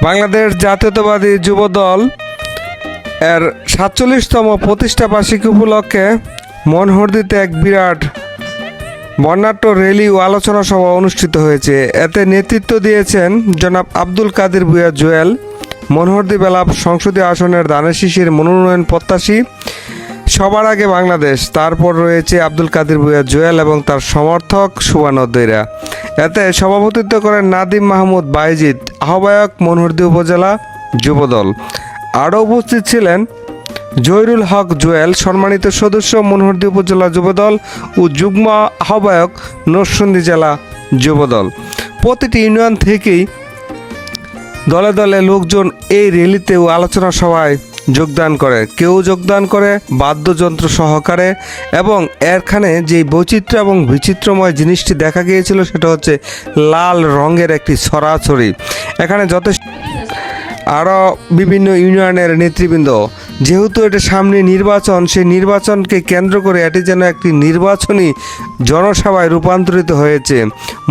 বাংলাদেশ জাতীয়তাবাদী যুবদল এর ৪৭তম প্রতিষ্ঠা বার্ষিকী উপলক্ষে মনহরদীতে এক বিরাট বর্ণাঢ্য র্যালি ও আলোচনা সভা অনুষ্ঠিত হয়েছে। এতে নেতৃত্ব দিয়েছেন জনাব আব্দুল কাদের ভূঁইয়া জুয়েল, মনহরদী বেলাব সংসদীয় আসনের ধানের শীষের মনোনয়ন প্রত্যাশী। সবার আগে বাংলাদেশ, তারপর রয়েছে আব্দুল কাদের ভূঁইয়া জুয়েল এবং তার সমর্থক শুভানুদ্দীরা। এতে সভাপতিত্ব করেন নাদিম মাহমুদ বাইজিদ, আহ্বায়ক মনহরদী উপজেলা যুবদল। আরও উপস্থিত ছিলেন জহিরুল হক জুয়েল, সম্মানিত সদস্য মনহরদী উপজেলা যুবদল ও যুগ্ম আহ্বায়ক নরসিংদী জেলা যুবদল। প্রতিটি ইউনিয়ন থেকেই দলে দলে লোকজন এই র্যালিতে ও আলোচনা সভায় যোগদান করে। কেউ যোগদান করে বাদ্যযন্ত্র সহকারে, এবং এখানে যে বৈচিত্র্য এবং বিচিত্রময় জিনিসটি দেখা গিয়েছিল সেটা হচ্ছে লাল রঙের একটি ছড়াছড়ি। এখানে যথেষ্ট আরও বিভিন্ন ইউনিয়নের নেতৃবৃন্দ, যেহেতু এটা সামনে নির্বাচন, সেই নির্বাচনকে কেন্দ্র করে এটি যেন একটি নির্বাচনী জনসভায় রূপান্তরিত হয়েছে।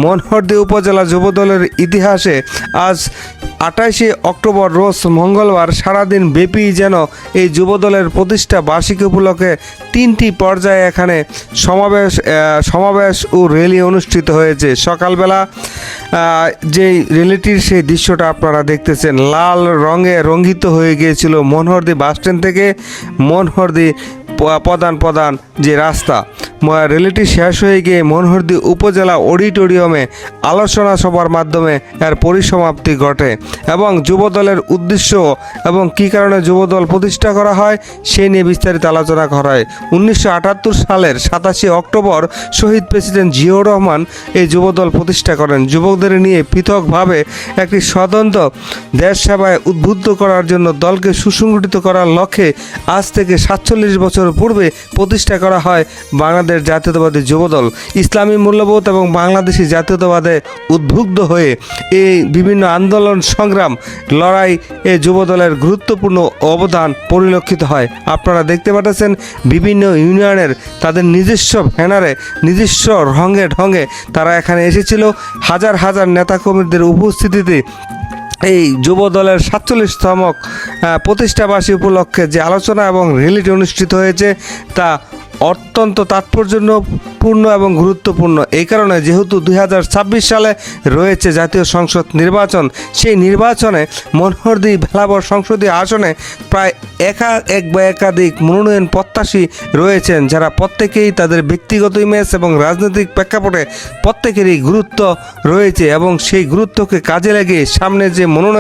মনহরদী উপজেলা যুবদলের ইতিহাসে আজ ২৮শে অক্টোবর রোজ মঙ্গলবার সারাদিন ব্যাপী যেন এই যুবদলের প্রতিষ্ঠা বার্ষিকী উপলক্ষে ৩টি পর্যায়ে এখানে সমাবেশ ও র্যালি অনুষ্ঠিত হয়েছে। সকালবেলা যেই র্যালিটির সেই দৃশ্যটা আপনারা দেখতেছেন, লাল রঙে রঙ্গিত হয়ে গিয়েছিল মনহরদী বাসস্ট্যান্ড থেকে মনহরদী প্রধান যে রাস্তা। র্যালিটি শেষ হয়ে গিয়ে মনহরদী উপজেলা অডিটোরিয়ামে আলোচনা সভার মাধ্যমে এর পরিসমাপ্তি ঘটে এবং যুবদলের উদ্দেশ্য এবং কী কারণে যুবদল প্রতিষ্ঠা করা হয় সেই নিয়ে বিস্তারিত আলোচনা করা হয়। ১৯৭৮ সালের ২৭শে অক্টোবর শহীদ প্রেসিডেন্ট জিয়াউর রহমান এই যুবদল প্রতিষ্ঠা করেন। যুবকদের নিয়ে পৃথকভাবে একটি স্বতন্ত্র দেশ সেবায় উদ্বুদ্ধ করার জন্য দলকে সুসংগঠিত করার লক্ষ্যে আজ থেকে ৪৭ বছর পূর্বে প্রতিষ্ঠা করা হয় বাংলাদেশ জাতীয়তাবাদী যুবদল। ইসলামী মূল্যবোধ এবং বাংলাদেশি জাতীয়তাবাদে উদ্বুদ্ধ হয়ে এই বিভিন্ন আন্দোলন সংগ্রাম লড়াই এই যুবদলের গুরুত্বপূর্ণ অবদান পরিলক্ষিত হয়। আপনারা দেখতে পাচ্ছেন বিভিন্ন ইউনিয়নের তাদের নিজস্ব ব্যানারে নিজস্ব রঙে ঢঙে তারা এখানে এসেছিল। হাজার হাজার নেতাকর্মীদের উপস্থিতিতে এই যুবদলের ৪৭তম প্রতিষ্ঠাবার্ষিকী উপলক্ষে যে আলোচনা এবং র্যালিটি অনুষ্ঠিত হয়েছে তা অত্যন্ত তাৎপর্যপূর্ণ এবং গুরুত্বপূর্ণ। এই কারণে যেহেতু ২০২৬ সালে রয়েছে জাতীয় সংসদ নির্বাচন, সেই নির্বাচনে মনহরদী ভেলাবর সংসদীয় আসনে প্রায় একাধিক মনোনয়ন প্রত্যাশী রয়েছেন, যারা প্রত্যেকেই তাদের ব্যক্তিগত ইমেজ এবং রাজনৈতিক প্রেক্ষাপটে প্রত্যেকেরই গুরুত্ব রয়েছে এবং সেই গুরুত্বকে কাজে লাগিয়ে সামনে যে মনোনয়ন